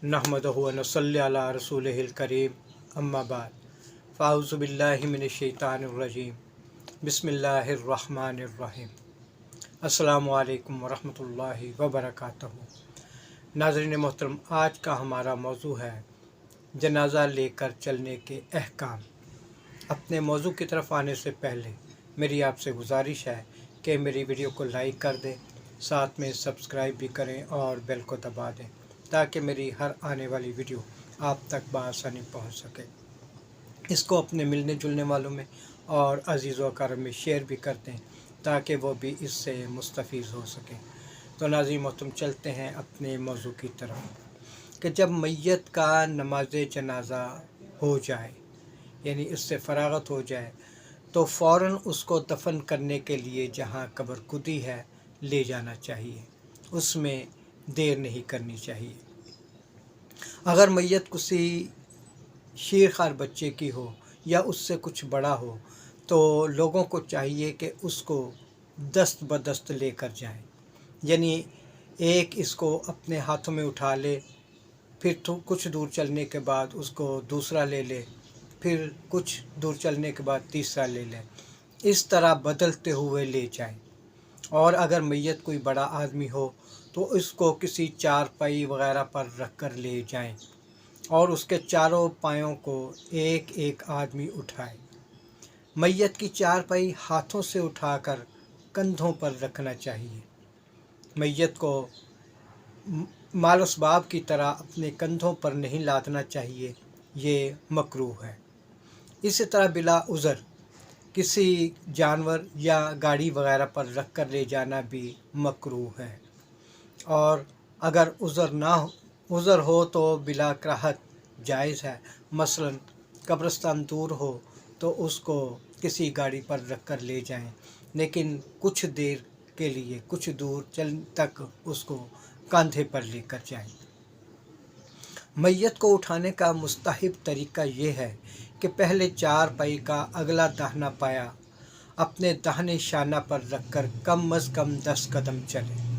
नहमदुहु व नसल्ली अला रसूलिहिल करीम अम्मा बाद फ़ाऊज़ु बिल्लाहि मिनश शैतानिर रजीम बिस्मिल्लाहिर रहमानिर रहीम। अस्सलामु अलैकुम व रहमतुल्लाहि व बरकातहू। नाज़रीन मोहतरम, आज का हमारा मौजू है जनाज़ा लेकर चलने के अहकाम। अपने मौजू की तरफ आने से पहले मेरी आपसे गुजारिश है कि मेरी वीडियो को लाइक कर दें, साथ में सब्सक्राइब भी करें और बेल को दबा दें ताकि मेरी हर आने वाली वीडियो आप तक बआसानी पहुंच सके। इसको अपने मिलने जुलने वालों में और अज़ीज़ व अक़ारब में शेयर भी कर दें ताकि वो भी इससे मुस्तफ़ीज़ हो सकें। तो नाज़रीन मोहतरम, चलते हैं अपने मौजू की तरफ कि जब मैयत का नमाज जनाज़ा हो जाए, यानी इससे फ़राग़त हो जाए, तो फ़ौरन उसको दफन करने के लिए जहाँ कब्र कुदी है ले जाना चाहिए, उसमें देर नहीं करनी चाहिए। अगर मैयत किसी शीरखार बच्चे की हो या उससे कुछ बड़ा हो तो लोगों को चाहिए कि उसको दस्त बदस्त लेकर जाएं, यानी एक इसको अपने हाथों में उठा ले, फिर तो कुछ दूर चलने के बाद उसको दूसरा ले ले, फिर कुछ दूर चलने के बाद तीसरा ले लें, इस तरह बदलते हुए ले जाएं। और अगर मैयत कोई बड़ा आदमी हो तो इसको किसी चारपाई वगैरह पर रख कर ले जाएं और उसके चारों पायों को एक एक आदमी उठाए। मैयत की चारपाई हाथों से उठाकर कंधों पर रखना चाहिए। मैयत को माल असबाब की तरह अपने कंधों पर नहीं लादना चाहिए, ये मकरूह है। इसी तरह बिला उज़र किसी जानवर या गाड़ी वगैरह पर रख कर ले जाना भी मकरूह है। और अगर उज़र हो तो बिला कराहत जायज़ है। मसलन कब्रिस्तान दूर हो तो उसको किसी गाड़ी पर रख कर ले जाएं, लेकिन कुछ देर के लिए कुछ दूर चल तक उसको कंधे पर लेकर जाएं। मैयत को उठाने का मुस्तहब तरीका ये है कि पहले चारपाई का अगला दाहिना पाया अपने दाहिने शाना पर रखकर कम अज़ कम 10 कदम चले।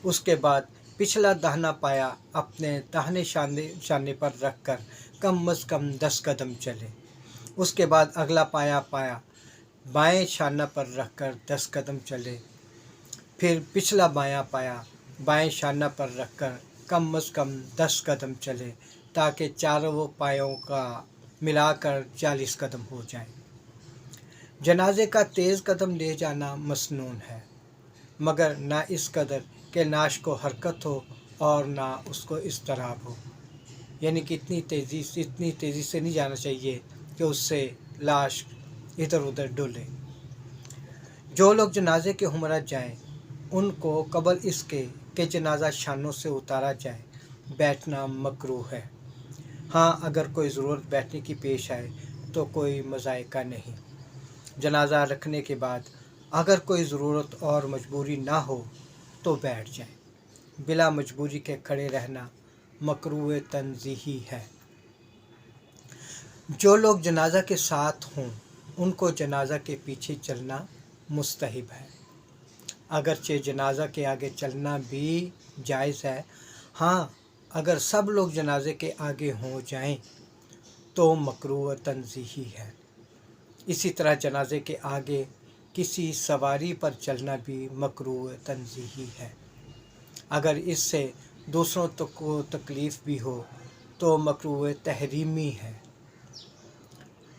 उसके बाद पिछला दाहिना पाया अपने दाहिने शाने पर रखकर कम अज़ कम 10 कदम चले। उसके बाद अगला पाया बाएं शाना पर रखकर 10 कदम चले। फिर पिछला बायां पाया बाएं शाना पर रखकर कम अज़ कम 10 कदम चले, ताकि चारों पायों का मिलाकर 40 कदम हो जाए। जनाजे का तेज़ कदम ले जाना मसनून है, मगर ना इस कदर के नाश को हरकत हो और ना उसको इस्तराब हो, यानी कि इतनी तेज़ी से नहीं जाना चाहिए कि उससे लाश इधर उधर डोले। जो लोग जनाजे के हमरा जाएं, उनको कबल इसके कि जनाजा शानों से उतारा जाए बैठना मकरूह है। हाँ, अगर कोई ज़रूरत बैठने की पेश आए तो कोई मज़ायका नहीं। जनाजा रखने के बाद अगर कोई ज़रूरत और मजबूरी ना हो तो बैठ जाए। बिला मजबूरी के खड़े रहना मकरूह तंज़ीही है। जो लोग जनाजा के साथ हों उनको जनाजा के पीछे चलना मुस्तहब है। अगरचे जनाजा के आगे चलना भी जायज़ है। हाँ, अगर सब लोग जनाजे के आगे हो जाएं तो मकरूह तंज़ीही है। इसी तरह जनाजे के आगे किसी सवारी पर चलना भी मकरूह तंज़ीही है। अगर इससे दूसरों को तकलीफ़ भी हो तो मकरूह तहरीमी है।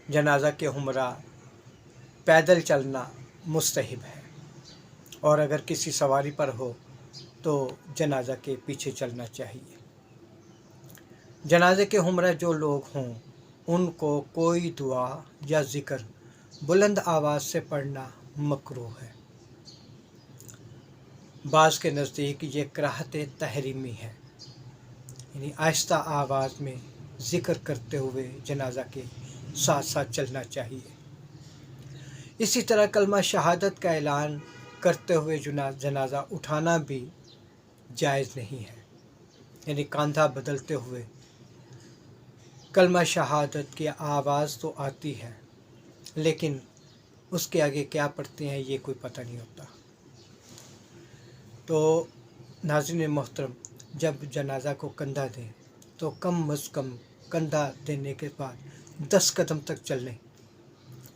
जनाजा के हमरा पैदल चलना मुस्तहब है, और अगर किसी सवारी पर हो तो जनाजा के पीछे चलना चाहिए। जनाजे के हमरा जो लोग हों उनको कोई दुआ या ज़िक्र बुलंद आवाज़ से पढ़ना मकरूह है। बाज़ के नज़दीक ये कराहत तहरीमी है, यानी आहिस्ता आवाज़ में ज़िक्र करते हुए जनाजा के साथ साथ चलना चाहिए। इसी तरह कलमा शहादत का ऐलान करते हुए जनाजा उठाना भी जायज़ नहीं है, यानी कंधा बदलते हुए कलमा शहादत की आवाज़ तो आती है लेकिन उसके आगे क्या पढ़ते हैं ये कोई पता नहीं होता। तो नाज़रीन मोहतरम, जब जनाजा को कंधा दें تو कम अज़ कम कंधा देने के बाद 10 कदम तक चलें।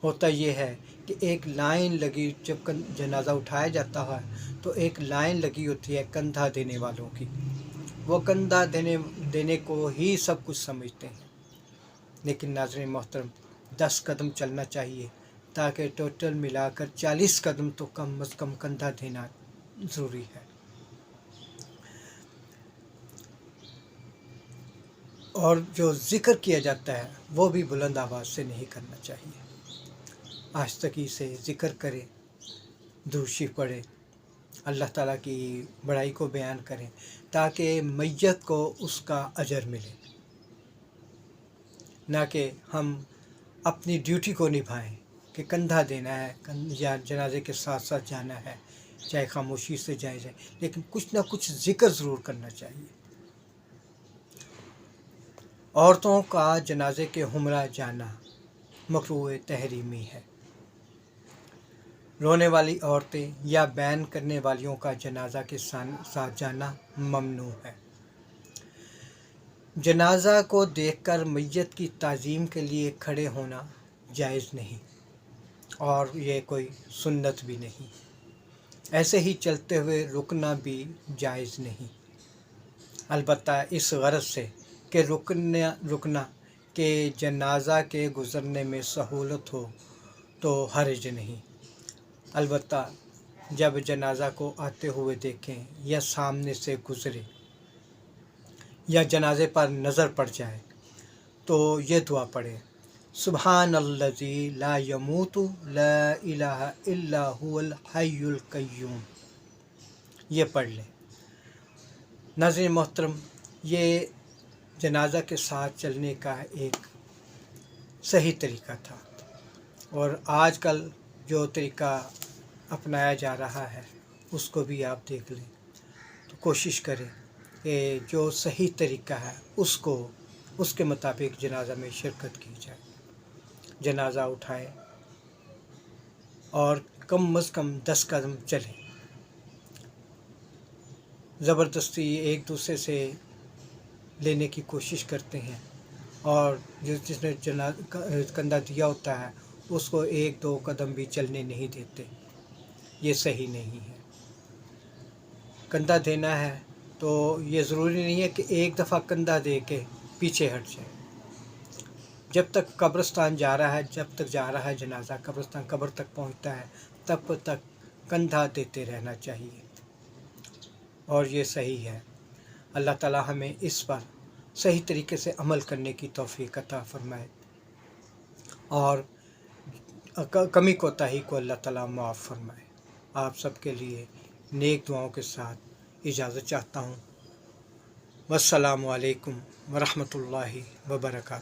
होता ये है कि एक लाइन लगी, जब जनाज़ा उठाया जाता है तो एक लाइन लगी होती है कंधा देने वालों की। वो कंधा देने को ही सब कुछ समझते हैं, लेकिन नाज़रीन मोहतरम 10 कदम चलना चाहिए, ताकि टोटल मिलाकर 40 कदम तो कम अज़ कम कंधा देना ज़रूरी है। और जो ज़िक्र किया जाता है वो भी बुलंद आवाज़ से नहीं करना चाहिए। आहिस्तगी से ज़िक्र करें, दुरूद शरीफ पढ़ें, अल्लाह ताला की बड़ाई को बयान करें, ताकि मैयत को उसका अजर मिले, ना कि हम अपनी ड्यूटी को निभाएं कि कंधा देना है या जनाजे के साथ साथ जाना है, चाहे खामोशी से जाए, लेकिन कुछ ना कुछ ज़िक्र ज़रूर करना चाहिए। औरतों का जनाजे के हमरा जाना मकरूह तहरीमी है। रोने वाली औरतें या बैन करने वालियों का जनाजा के साथ जाना ममनू है। जनाजा को देखकर मैयत की ताज़ीम के लिए खड़े होना जायज़ नहीं, और ये कोई सुन्नत भी नहीं। ऐसे ही चलते हुए रुकना भी जायज़ नहीं, अलबत्ता इस गरज से कि रुकना के जनाजा के गुज़रने में सहूलत हो तो हर्ज नहीं। अलबत्ता जब जनाजा को आते हुए देखें या सामने से गुज़रे या जनाजे पर नज़र पड़ जाए तो ये दुआ पढ़े, सुब्हानल्लज़ी ला यमूतु ला इलाहा इल्ला हुवल हय्युल क़य्यूम, ये पढ़ लें। नाज़रीन मोहतरम, ये जनाजा के साथ चलने का एक सही तरीका था, और आजकल जो तरीका अपनाया जा रहा है उसको भी आप देख लें, तो कोशिश करें कि जो सही तरीका है उसके मुताबिक जनाजा में शिरकत की जाए। जनाजा उठाएं और कम अज़ कम 10 कदम चलें। ज़बरदस्ती एक दूसरे से लेने की कोशिश करते हैं, और जिसने कंधा दिया होता है उसको 1-2 कदम भी चलने नहीं देते। ये सही नहीं है। कंधा देना है तो ये ज़रूरी नहीं है कि एक दफ़ा कंधा दे के पीछे हट जाए। जब तक कब्रिस्तान जा रहा है, जब तक जा रहा है जनाजा, कब्र तक पहुंचता है, तब तक कंधा देते रहना चाहिए, और ये सही है। अल्लाह ताला हमें इस पर सही तरीके से अमल करने की तौफीक अता फरमाए, और कमी कोताही को अल्लाह ताला माफ़ फरमाए। आप सबके लिए नेक दुआओं के साथ इजाज़त चाहता हूँ। वस्सलामु अलैकुम वरहमतुल्लाहि वबरकातुहू।